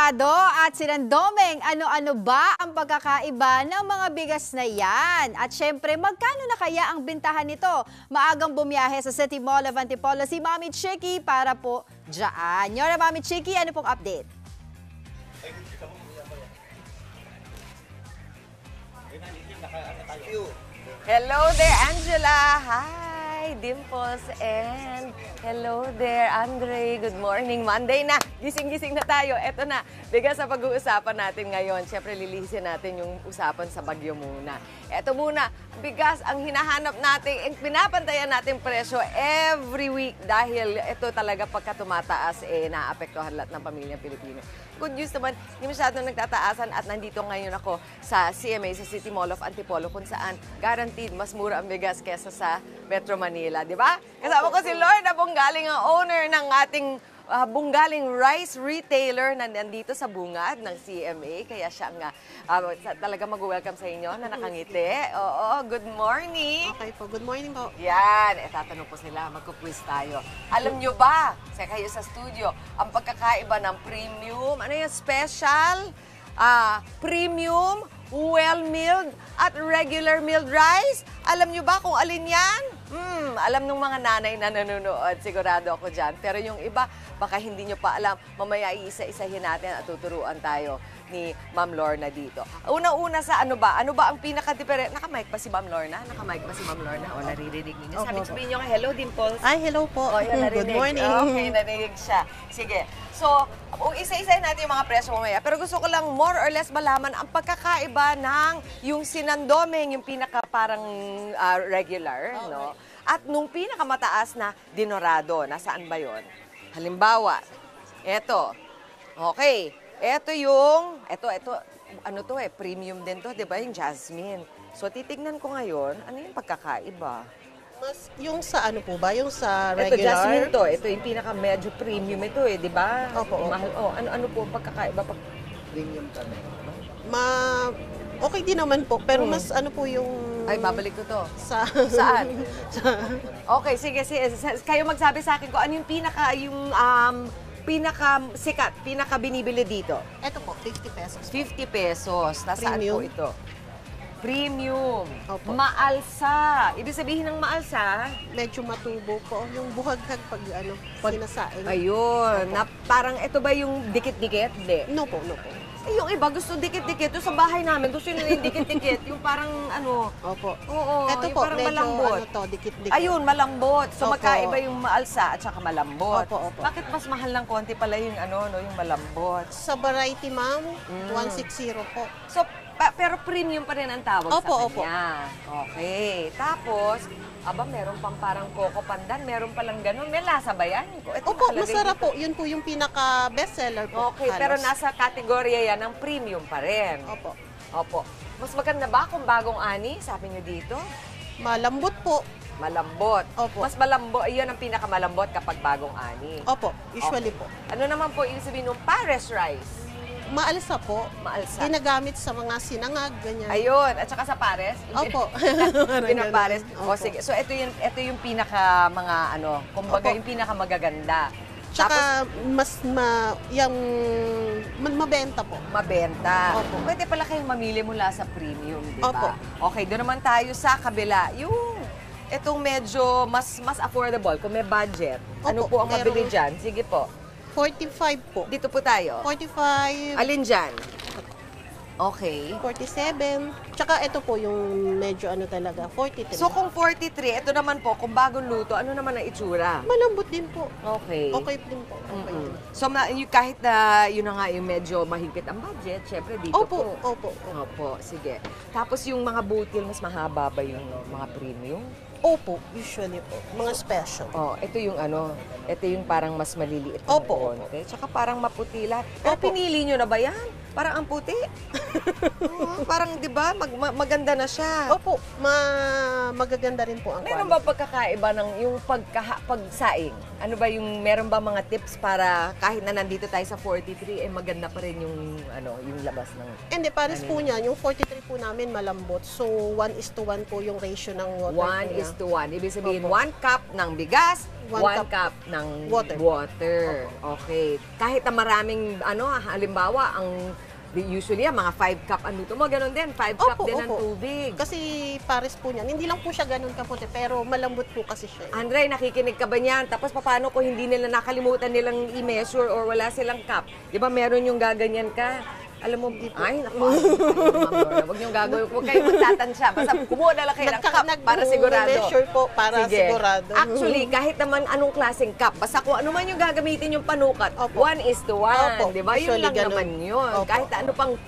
Dinurado at Sinandomeng, ano-ano ba ang pagkakaiba ng mga bigas na yan? At syempre, magkano na kaya ang bintahan nito? Maagang bumiyahe sa City Mall of Antipolo si Mami Chiki para po dyan. Yora, Mami Chiki, ano pong update? Hello there, Angela. Hi, Dimples. And hello there, Andre. Good morning. Monday na. Gising-gising na tayo. Eto na. Bigas sa pag-uusapan natin ngayon. Siyempre, lilisin natin yung usapan sa bagyo muna. Eto muna, bigas ang hinahanap natin. Pinapantayan natin presyo every week dahil ito talaga pagka tumataas, naapektuhan lahat ng pamilyang Pilipino. Good news naman, hindi masyadong nagtataasan at nandito ngayon ako sa CMA, sa City Mall of Antipolo, kung saan guaranteed mas mura ang bigas kesa sa Metro Manila, di ba? Kasama ko si Lorna Bunggaling, ang owner ng ating Bunggaling Rice Retailer na nandito sa bungad ng CMA. Kaya siya nga talaga mag-welcome sa inyo na nakangiti. Oo, good morning. Okay po, good morning po. Yan, tatanong po sila, magkuquiz tayo. Alam nyo ba, sa kayo sa studio, ang pagkakaiba ng premium, ano yung special, premium, well-milled at regular milled rice? Alam nyo ba kung alin yan? Alam ng mga nanay na nanonood, sigurado ako dyan. Pero yung iba, baka hindi nyo pa alam. Mamaya iisa-isahin natin at tuturuan tayo ni Ma'am Lorna dito. Una-una sa ano ba? Ano ba ang pinaka-diferent? Naka-mic ba si Ma'am Lorna? Naka-mic ba si Ma'am Lorna? O, naririnig ninyo. Sabihin nyo, hello, Dimples. Ay, hello po. O, yan, Good morning. Okay, narinig siya. Sige. So, isa-isahin natin yung mga presyo mamaya. Pero gusto ko lang more or less malaman ang pagkakaiba ng yung Sinandomeng, yung pinaka parang regular, no? At nung pinakamataas na Dinurado, nasaan ba yon? Halimbawa, eto. Okay. Eto, ano to premium din to, di ba? Yung jasmine. So, titignan ko ngayon, ano yung pagkakaiba? Mas, yung sa ano po ba? Yung sa Ito, regular? jasmine to. Ito yung pinaka-medyo premium ito di ba? Opo. Mahal. Ano po pagkakaiba? Premium pa na. Okay din naman po, pero mas ano po yung... Ay, babalik ko to. Saan? Okay, sige. Kayo magsabi sa akin kung ano yung pinaka-sikat, pinaka-binibili dito. Ito po, 50 pesos. 50 pesos. Nasaan po Premium. ito? Premium. Opo. Maalsa. Ibig sabihin ng maalsa? Medyo matubo po. Yung buhaghag pag sinasaing. Ayun. Na parang ito ba yung dikit-dikit? Hindi. No po, no po. Yung iba gusto dikit-dikit. Yung sa bahay namin, gusto nyo yung dikit-dikit. Yung parang ano. Opo. Oo. Ito yung po, parang medyo malambot. ano to, dikit-dikit. Ayun, malambot. So Opo. magkaiba yung maalsa at saka malambot. Opo, opo. Bakit mas mahal ng konti pala yung yung malambot? Sa variety, ma'am, 160 po. So, pero premium pa rin ang tawag Opo, sa kanya. Okay. Tapos, meron pang parang Coco Pandan, meron palang ganun. May lasa ba yan? Ito Opo, nakalagay masarap dito. po. Yun po yung pinaka-bestseller po. Okay, halos. pero nasa kategorya yan ng premium pa rin. Opo. Opo. Mas maganda ba kung bagong ani, sabi nyo dito? Malambot po. Malambot. Opo. Mas malambot, iyon ang pinakamalambot kapag bagong ani. Opo, usually Okay. po. Ano naman po yung sabihin ng Pares rice? Maalsa po. Maalsa. Ginagamit sa mga sinangag, ganyan. Ayun, at saka sa Pares? Opo. Pinapares. Opo. O sige, so ito yung pinaka mga kumbaga Opo. yung pinaka magaganda. Tsaka yung mabenta po. Mabenta. Opo. Pwede pala kayong mamili mula sa premium, di ba? Opo. Okay, doon naman tayo sa kabila. Itong medyo mas affordable, kung may budget. Ano Opo, po ang mabili merong- dyan? Sige po. 45 po. Dito po tayo. 45, Alin dyan? Okay. 47. Tsaka ito po yung medyo ano talaga, 43. So kung 43, ito naman po, kung bagong luto, ano naman ang itsura? malambot din po. Okay. Okay din po. Okay din. So kahit na yun na nga yung medyo mahigpit ang budget, syempre dito Opo, po. opo. Opo, sige. Tapos yung mga butil, mas mahaba ba yung mga premium? Opo, usually po. Mga special. Oh, ito yung parang mas maliliit. Opo, konti. Tsaka parang maputila. Pero Opo. pinili nyo na ba yan? Parang ang puti. Parang, di ba, maganda na siya. Opo, magaganda rin po ang Meron quality. ba pagkakaiba ng yung pagsaing? Ano ba meron ba mga tips para kahit na nandito tayo sa 43, maganda pa rin yung labas ng... Hindi, pares po niyan. Yung 43 po namin malambot. So, 1:1 po yung ratio ng water po niya. 1:1. Ibig sabihin, Opo. 1 cup ng bigas, 1 cup ng water. Okay. Kahit na maraming, halimbawa, usually, mga 5 cup ang luto mo, ganun din, 5 cup din ng tubig. Kasi pares po niyan. Hindi lang po siya ganun kaputi, pero malambot po kasi siya. Andre, nakikinig ka ba niyan? Tapos paano kung hindi nila nakalimutan nilang i-measure or wala silang cup? Di ba meron yung gaganyan ka? Alam mo, ay, naku, huwag niyong gagawin. Huwag kayong magtatansya. Basta kumuha na lang kayo ng cup para sigurado. Measure po para Sige. sigurado. Actually, kahit naman anong klaseng cup, basta kung ano man yung gagamitin yung panukat, 1:1, di ba? Yun lang naman yun. Kahit ano pang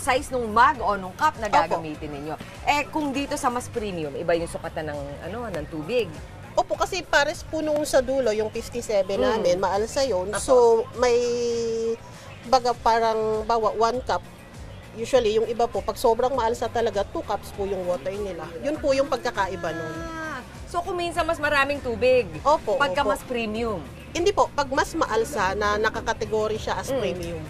size nung mug o nung cup na gagamitin ninyo. Eh, kung dito sa mas premium, iba yung sukatan ng tubig. Opo, kasi pares po nung sa dulo, yung 57 namin, maalsa yun. So, may baga parang 1 cup. Usually, yung iba po, pag sobrang maalsa talaga, 2 cups po yung water nila. Yun po yung pagkakaiba nun. So, kung minsan mas maraming tubig, pagka mas premium. Hindi po, pag mas maalsa na nakakategory siya as premium.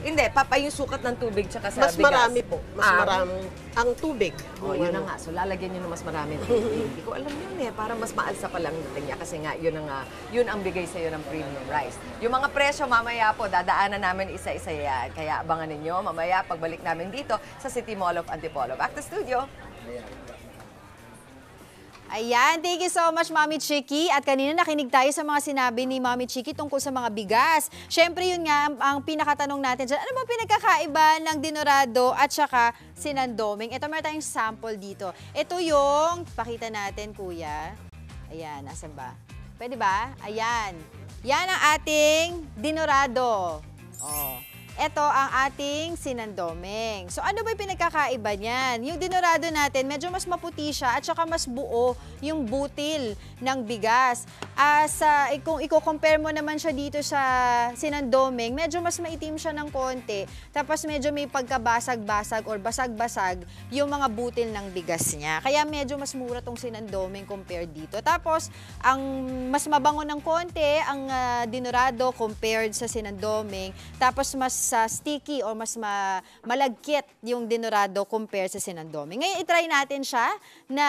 Hindi, yung sukat ng tubig tsaka sa mas bigas. Marami po. Mas marami ang tubig. Yun na nga. So, lalagyan nyo ng mas maraming tubig. Hindi ko alam yun para mas maalsa pa lang dating niya. Kasi nga, yun ang bigay sa'yo ng premium rice. Yung mga presyo, mamaya po, dadaanan namin isa-isa yan. Kaya abangan ninyo, mamaya, pagbalik namin dito sa City Mall of Antipolo. Back to studio. Ayan, thank you so much, Mami Chiki. At kanina nakinig tayo sa mga sinabi ni Mami Chiki tungkol sa mga bigas. Siyempre, yun nga ang pinakatanong natin dyan. Ano ba pinagkakaiba ng dinurado at saka sinandoming? Ito, meron tayong sample dito. Ito yung, pakita natin, kuya. Ayan, nasa ba? Pwede ba? Ayan. Yan ang ating dinurado. Ito ang ating sinandoming. So ano ba yung pinagkakaiba niyan? Yung dinurado natin, medyo mas maputi siya at saka mas buo yung butil ng bigas. Kung i-compare mo naman siya dito sa sinandoming, medyo mas maitim siya ng konti. Tapos medyo may pagkabasag-basag or basag-basag yung mga butil ng bigas niya. Kaya medyo mas mura tong sinandoming compared dito. Tapos ang mas mabango ng konti ang dinurado compared sa sinandoming. Tapos mas sticky o mas malagkit yung dinurado compared sa sinandoming. Ngayon, itry natin siya na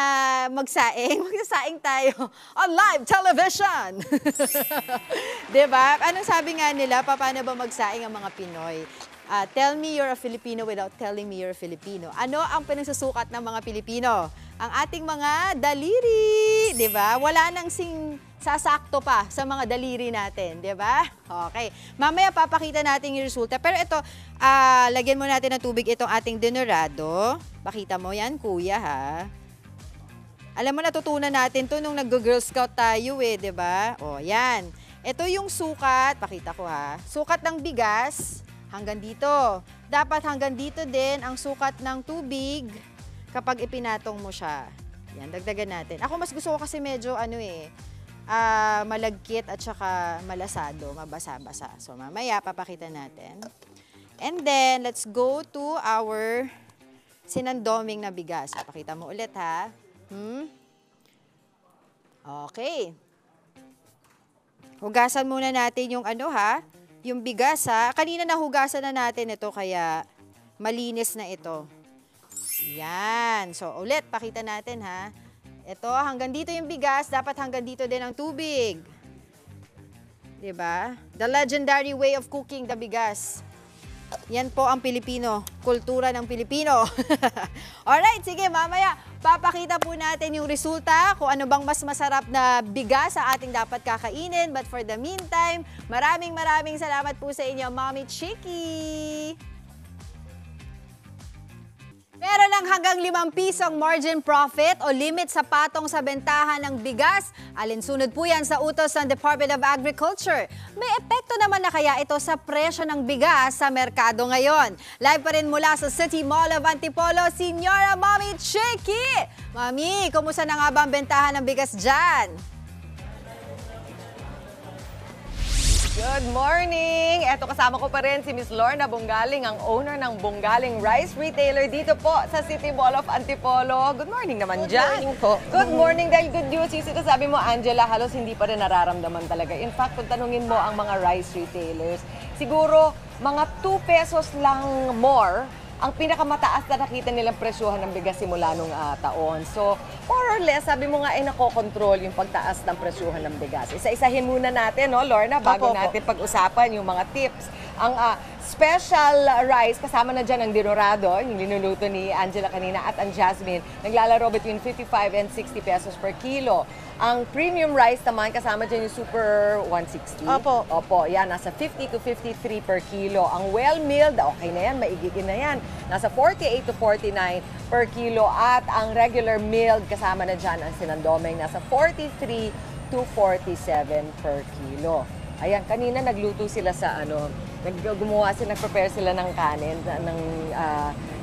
magsaing. Magsasaing tayo on live television. Diba? Anong sabi nga nila, paano ba magsaing ang mga Pinoy? Tell me you're a Filipino without telling me you're a Filipino. Ano ang pinagsusukat ng mga Pilipino? Ang ating mga daliri, di ba? Wala nang sasakto pa sa mga daliri natin, di ba? Okay. Mamaya papakita natin yung resulta. Pero ito, lagyan mo natin ng tubig itong ating dinurado. Pakita mo yan, kuya, ha? Alam mo, natutunan natin to nung nag-Girl Scout tayo, di ba? Yan. Ito yung sukat, pakita ko, ha? Sukat ng bigas, hanggang dito. Dapat hanggang dito din ang sukat ng tubig kapag ipinatong mo siya. Yan, dagdagan natin. Ako mas gusto ko kasi medyo malagkit at saka malasado, mabasa-basa. So mamaya papakita natin. And then let's go to our sinandoming na bigas. Papakita mo ulit, ha. Okay. Hugasan muna natin yung yung bigas, ha. Kanina nahugasan na natin ito kaya malinis na ito. Yan. So ulit pakita natin, ha. Ito, hanggang dito yung bigas, dapat hanggang dito din ang tubig. Diba? The legendary way of cooking the bigas. Yan po ang Pilipino, kultura ng Pilipino. Alright, sige, mamaya papakita po natin yung resulta, kung ano bang mas masarap na bigas sa ating dapat kakainin. But for the meantime, maraming salamat po sa inyo, Mami Chiki. Meron lang hanggang 5 pisong margin profit o limit sa patong sa bentahan ng bigas. Alinsunod po yan sa utos ng Department of Agriculture. May epekto naman na kaya ito sa presyo ng bigas sa merkado ngayon. Live pa rin mula sa City Mall of Antipolo, Senyora Mami Chiki. Mami, kumusta na nga ba ang bentahan ng bigas dyan? Good morning! Eto, kasama ko pa rin si Miss Lorna Bonggaling, ang owner ng Bonggaling Rice Retailer dito po sa City Mall of Antipolo. Good morning naman dyan. Good morning po. Good morning. Dahil good news, yung sinasabi mo, Angela, halos hindi pa rin nararamdaman talaga. In fact, kung tanungin mo ang mga rice retailers, siguro mga 2 pesos lang more ang pinakamataas na nakita nilang presyohan ng bigas simula nung taon. So, more or less, sabi mo nga ay nakokontrol yung pagtaas ng presyohan ng bigas. Isa-isahin muna natin, no, Lorna, bago natin pag-usapan yung mga tips. Ang special rice, kasama na dyan ang dinurado, yung linuluto ni Angela kanina, at ang Jasmine, naglalaro between 55 and 60 pesos per kilo. Ang premium rice naman, kasama dyan yung Super 160. Opo. Opo, yan, nasa 50 to 53 per kilo. Ang well-milled, okay na yan, maigigin na yan. Nasa 48 to 49 per kilo. At ang regular milled, kasama na dyan ang sinandomeng, nasa 43 to 47 per kilo. Ayan, kanina nagluto sila sa nag-prepare sila ng kanin, ng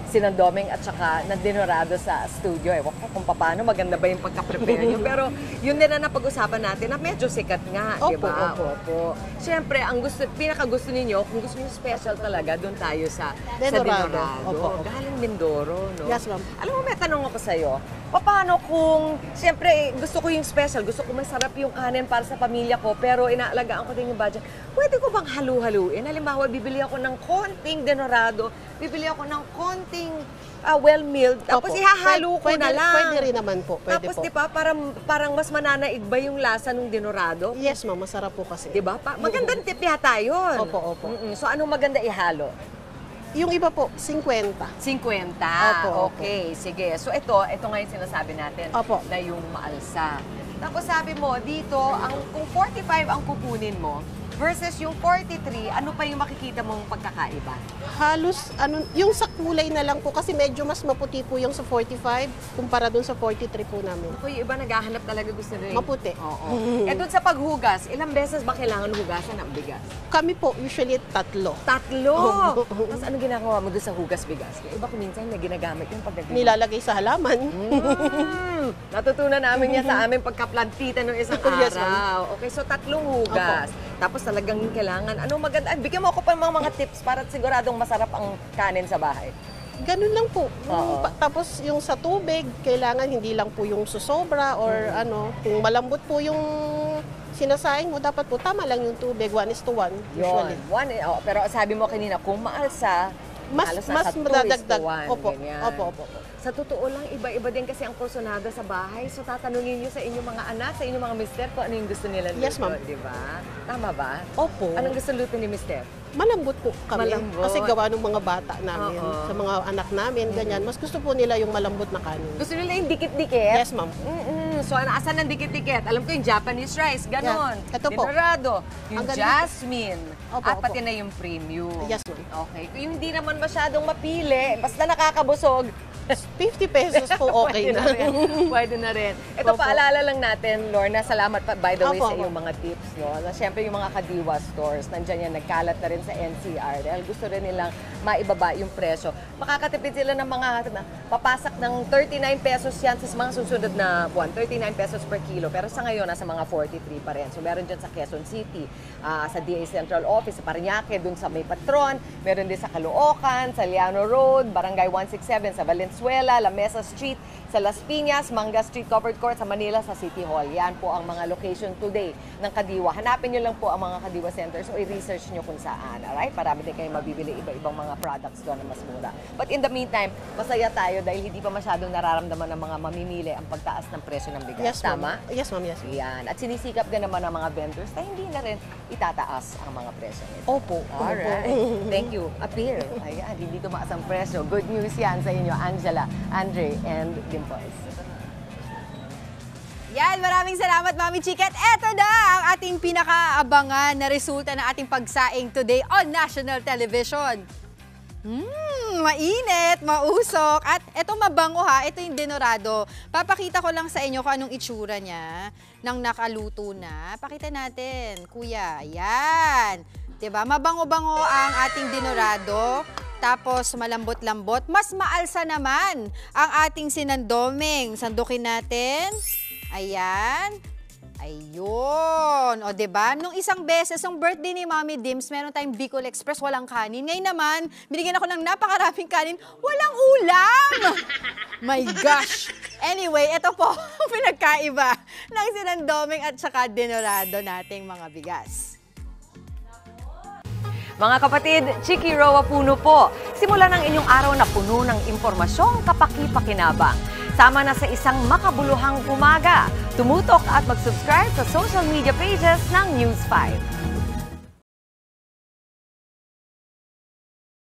sinandomeng at saka na dinurado sa studio. Ewan ko kung paano, maganda ba yung pagka-prepare nyo. Pero yun din na napag-usapan natin na medyo sikat nga, di ba? Opo. Siyempre, ang pinaka-gusto ninyo, kung gusto niyo special talaga, doon tayo sa dinurado. Opo. Galing Mindoro, no? Yes, ma'am. Alam mo, may tanong ako sa'yo. Paano kung, siyempre, gusto ko yung special, gusto ko masarap yung kanin para sa pamilya ko, pero inaalagaan ko din yung budget. Pwede ko bang halu-haluin? Halimbawa, bibili ako ng konting dinurado, bibili ako ng konting well-milled, tapos ihahalo ko na lang. Pwede rin naman po. Pwede tapos, po. di ba, parang mas mananaig ba yung lasa ng dinurado? Yes, ma'am. Masarap po kasi. Di ba? Magandang tip yata yun. Opo. So, anong maganda ihalo? Yung iba po, 50. 50. Opo. Okay, sige. So ito nga yung sinasabi natin Opo. na yung maalsa. Tapos sabi mo, dito, kung 45 ang kukunin mo versus yung 43, ano pa yung makikita mong pagkakaiba? Halos, yung sa kulay na lang po, kasi medyo mas maputi po yung sa 45 kumpara dun sa 43 po namin. Ako yung iba naghahanap talaga gusto rin. Maputi. Oo. Doon sa paghugas, ilang beses ba kailangan hugasan ang bigas? Kami po, usually 3. 3! Tapos anong ginagawa mo doon sa hugas bigas? Yung iba kuminsan na ginagamit yung pagdating. Nilalagay sa halaman. Natutunan namin yan sa aming pagkaplantita ng isang Yes, araw. Okay, so 3 hugas. Tapos talagang kailangan, anong maganda? Bigyan mo ako pa ng mga tips para siguradong masarap ang kanin sa bahay. Ganun lang po. Oo. Tapos yung sa tubig, kailangan hindi lang po yung susobra or kung malambot po yung sinasaing mo, dapat po tama lang yung tubig, 1:1 usually. Yun. Pero sabi mo kanina, kung maalsa, Mas nasa 2:1, madadagdag. Opo. ganyan. Opo. Sa totoo lang, iba-iba din kasi ang porsyonado sa bahay. So, tatanungin niyo sa inyong mga anak, sa inyong mga mister, kung ano yung gusto nila luto, Yes, ma'am. di ba? Tama ba? Opo. Anong gusto luto ni mister? Malambot po kami. Malambot. Kasi gawa ng mga bata namin, Oo. sa mga anak namin, ganyan. Mas gusto po nila yung malambot na kanin. Gusto nila yung dikit-dikit? Yes, ma'am. So, asan ang dikit-dikit? Alam ko yung Japanese rice, ganon. Yeah. Ito po. Dinurado, yung Ang ganda. jasmine, Opo, at opo. pati na yung premium. Yes, ma'am. Okay. Kung yung hindi naman masyadong mapili, basta nakakabusog, 50 pesos po okay na. Pwede na rin. Ito, Opo. paalala lang natin, Lorna, salamat pa, by the way, Opo, sa opo. iyong mga tips. No? Siyempre, yung mga Kadiwa stores, nandyan yan, nagkalat na rin sa NCR. Dahil gusto rin nilang maibaba yung presyo. Makakatipid sila ng mga, papasak ng 39 pesos yan sa mga susunod na buwan. 39 pesos per kilo. Pero sa ngayon, nasa mga 43 pa rin. So, meron dyan sa Quezon City, sa DA Central Office, sa Parañaque, dun sa May Patron. Meron din sa Caloocan, sa Liano Road, Barangay 167, sa Valenzuela, La Mesa Street, sa Las Piñas, Manga Street Covered Court, sa Manila, sa City Hall. Yan po ang mga location today ng Kadiwa. Hanapin nyo lang po ang mga Kadiwa centers o i-research nyo kung saan. Alright? Marami din kayo mabibili iba-ibang mga products doon na mas mura. But in the meantime, masaya tayo dahil hindi pa masyadong nararamdaman ng mga mamimili ang pagtaas ng presyo ng bigas. Yes, Tama? ma'am. Yes, ma'am. Yes. Yan. At sinisikap din naman ng mga vendors na hindi na rin itataas ang mga presyo nito. Opo. Alright. Opo. Thank you. Appear. Ayan, hindi tumaas ang presyo. Good news yan sa inyo, Angela, Andre, and Dimples. Yan, maraming salamat, Mami Chiket. Eto na ang ating pinakaabangan na resulta ng ating pagsaing today on national television. Mainit, mausok. At eto mabango ha, ito yung dinurado. Papakita ko lang sa inyo kung anong itsura niya nang nakaluto na. Pakita natin, kuya. Yan. Diba? Mabango-bango ang ating dinurado. Tapos malambot-lambot. Mas maalsa naman ang ating sinandoming. Sandukin natin. Ayan. Ayun. O, diba? Nung isang beses, nung birthday ni Mami Dims, meron tayong Bicol Express, walang kanin. Ngayon naman, binigyan ako ng napakaraming kanin, walang ulam! My gosh! Anyway, ito po ang pinagkaiba ng sinandoming at saka dinurado nating mga bigas. Mga kapatid, Chiki Roa Puno po. Simulan ang inyong araw na puno ng impormasyong kapaki-pakinabang. Sama na sa isang makabuluhang umaga. Tumutok at mag-subscribe sa social media pages ng News 5.